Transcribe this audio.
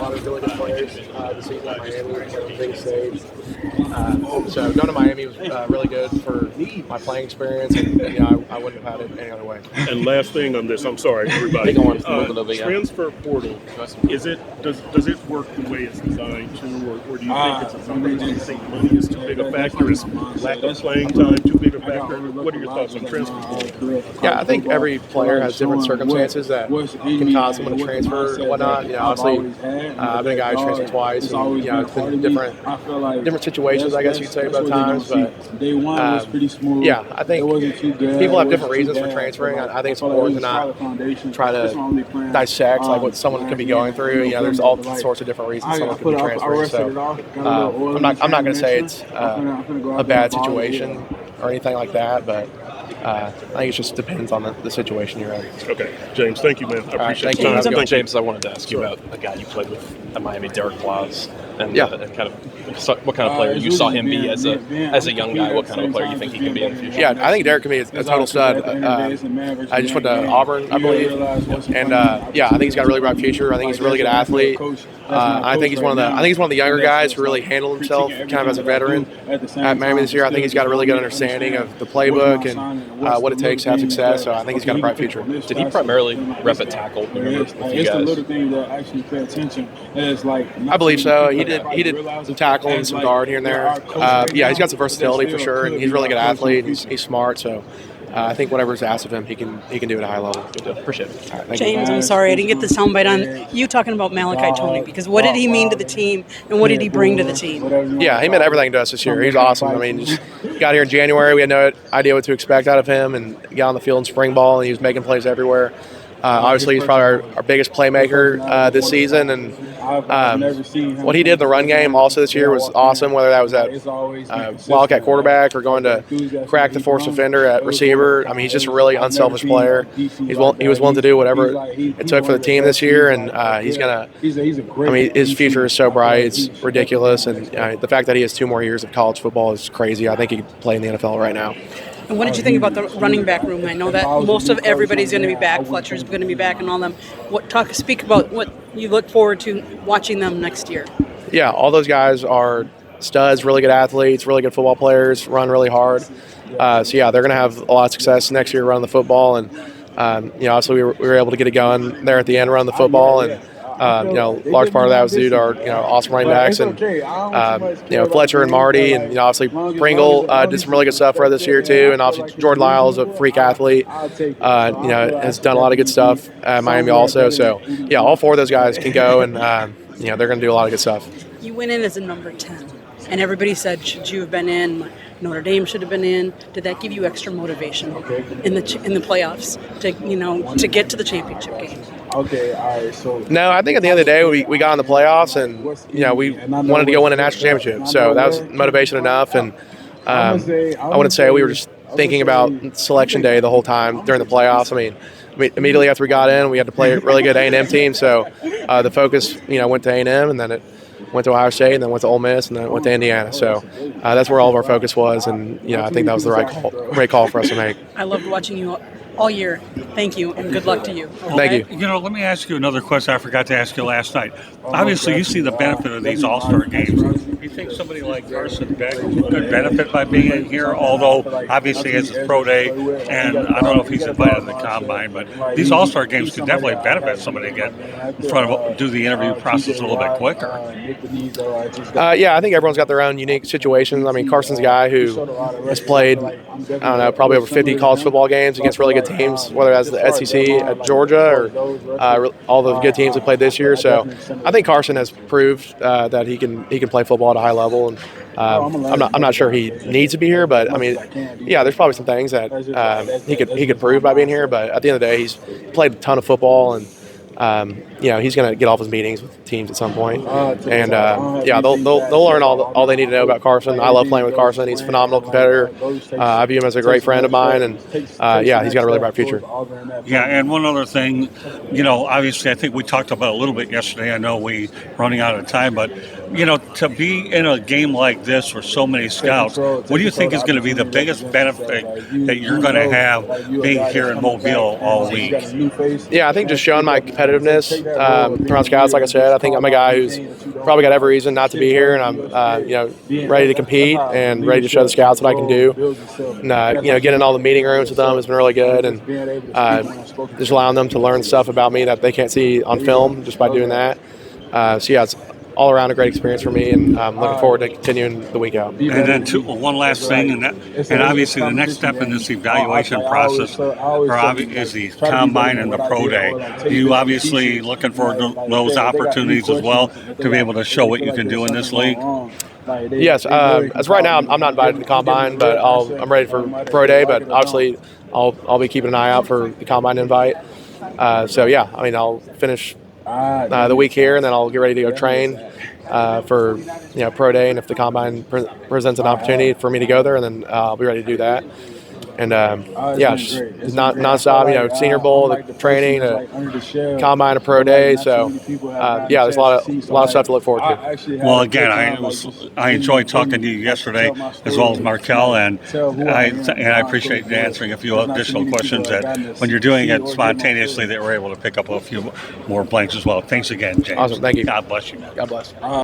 lot of really good players this season in Miami. It's a big stage. So going to Miami was really good for my playing experience, and I wouldn't have had it any other way. And last thing on this, I'm sorry, everybody. Transfer portal, does it work the way it's designed to, or do you think it's designed? Do you think money is too big a factor? Is lack of playing time too big a factor? What are your thoughts on transfer portal? Yeah, I think every player has different circumstances that can cause someone to transfer and whatnot. Obviously, I've been a guy who's transferred twice, and it's been different situations, I guess you'd say, both times. But yeah, I think people have different reasons for transferring. I think it's important to not try to dissect like what someone could be going through. There's all sorts of different reasons someone could be transferring. So I'm not going to say it's a bad situation or anything like that, but I think it just depends on the situation you're in. Okay, James, thank you, man. I appreciate the time. Thank James, I wanted to ask you about a guy you played with at Miami, Derek Blas, and kind of what kind of player you saw him be as a young guy. What kind of a player you think he can be in the future? Yeah, I think Derek can be a total stud. I just went to Auburn, I believe, and I think he's got a really bright future. I think he's a really good athlete. I think he's one of the younger guys who really handled himself kind of as a veteran at Miami this year. I think he's got a really good understanding of the playbook and what it takes to have success. So I think he's got a bright future. Did he primarily rep at tackle? Remember, with you guys? I believe so. He did some tackle and some guard here and there. He's got some versatility for sure, and he's a really good athlete. And he's smart, so. I think whatever's asked of him, he can do it at a high level. Appreciate it. Right, James, I'm sorry I didn't get the soundbite on you talking about Malachi Tony, because what did he mean to the team and what did he bring to the team? Yeah, he meant everything to us this year. He's awesome. I mean, just got here in January. We had no idea what to expect out of him, and got on the field in spring ball, and he was making plays everywhere. Obviously, he's probably our biggest playmaker this season, and what he did in the run game also this year was awesome, whether that was at Wildcat quarterback or going to crack the force defender at receiver. I mean, he's just a really unselfish player. He was willing to do whatever it took for the team this year, and his future is so bright. It's ridiculous, and the fact that he has 2 more years of college football is crazy. I think he could play in the NFL right now. And what did you think about the running back room? I know that most of everybody's going to be back. Fletcher's going to be back, and all them. Speak about what you look forward to watching them next year. Yeah, all those guys are studs, really good athletes, really good football players, run really hard. They're going to have a lot of success next year running the football, and obviously we were able to get it going there at the end, running the football, and large part of that was due to our awesome running backs, and Fletcher and Marty, and obviously Pringle did some really good stuff for us this year too, and obviously Jordan Lyles, a freak athlete, has done a lot of good stuff at Miami also. So all 4 of those guys can go, and they're going to do a lot of good stuff. You went in as a number 10, and everybody said, should you have been in? Notre Dame should have been in. Did that give you extra motivation in the playoffs to get to the championship game? Okay, all right. So no, I think at the end of the day, we got in the playoffs, and we wanted to go win a national championship. So that was motivation enough. And I wouldn't say we were just thinking about selection day the whole time during the playoffs. I mean, immediately after we got in, we had to play a really good A&M team. So the focus, went to A&M, and then it went to Ohio State, and then went to Ole Miss, and then it went to Indiana. So that's where all of our focus was, and I think that was the right call for us to make. I loved watching you all year. Thank you, and good luck to you. Thank you. Let me ask you another question I forgot to ask you last night. Obviously, you see the benefit of these All-Star games. Do you think somebody like Carson Beck could benefit by being in here, although obviously it's his pro day, and I don't know if he's invited to the combine, but these All-Star games could definitely benefit somebody to get in front of do the interview process a little bit quicker. I think everyone's got their own unique situations. I mean, Carson's a guy who has played, probably over 50 college football games against really good teams, whether that's the SEC at Georgia or all the good teams that played this year. So I think Carson has proved that he can play football at a high level, and I'm not sure he needs to be here, but I mean, there's probably some things that he could prove by being here. But at the end of the day, he's played a ton of football, and he's going to get off his meetings with teams at some point, and they'll learn all they need to know about Carson. I love playing with Carson. He's a phenomenal competitor. I view him as a great friend of mine, and he's got a really bright future. Yeah, and one other thing, obviously I think we talked about a little bit yesterday. I know we're running out of time, but to be in a game like this for so many scouts, what do you think is going to be the biggest benefit that you're going to have being here in Mobile all week? Yeah, I think just showing my competitive competitiveness around scouts. Like I said, I think I'm a guy who's probably got every reason not to be here, and I'm ready to compete and ready to show the scouts what I can do. And getting in all the meeting rooms with them has been really good, and just allowing them to learn stuff about me that they can't see on film just by doing that. So yeah, it's all around a great experience for me, and I'm looking forward to continuing the week out. And then one last thing, and obviously the next step in this evaluation process is the combine and the pro day. You obviously looking for those opportunities as well to be able to show what you can do in this league. Yes, as right now, I'm not invited to the combine, but I'm ready for pro day. But obviously, I'll be keeping an eye out for the combine invite. So yeah, I mean, I'll finish the week here, and then I'll get ready to go train for pro day, and if the combine presents an opportunity for me to go there, and then I'll be ready to do that. And it's not nonstop. Senior Bowl, the training, the combine, a pro day. So there's a lot of stuff to look forward to. Well, again, I enjoyed talking to you yesterday as well as Markel, and I appreciate you answering a few additional questions that when you're doing it spontaneously, they were able to pick up a few more blanks as well. Thanks again, James. Awesome, thank you. God bless you. God bless.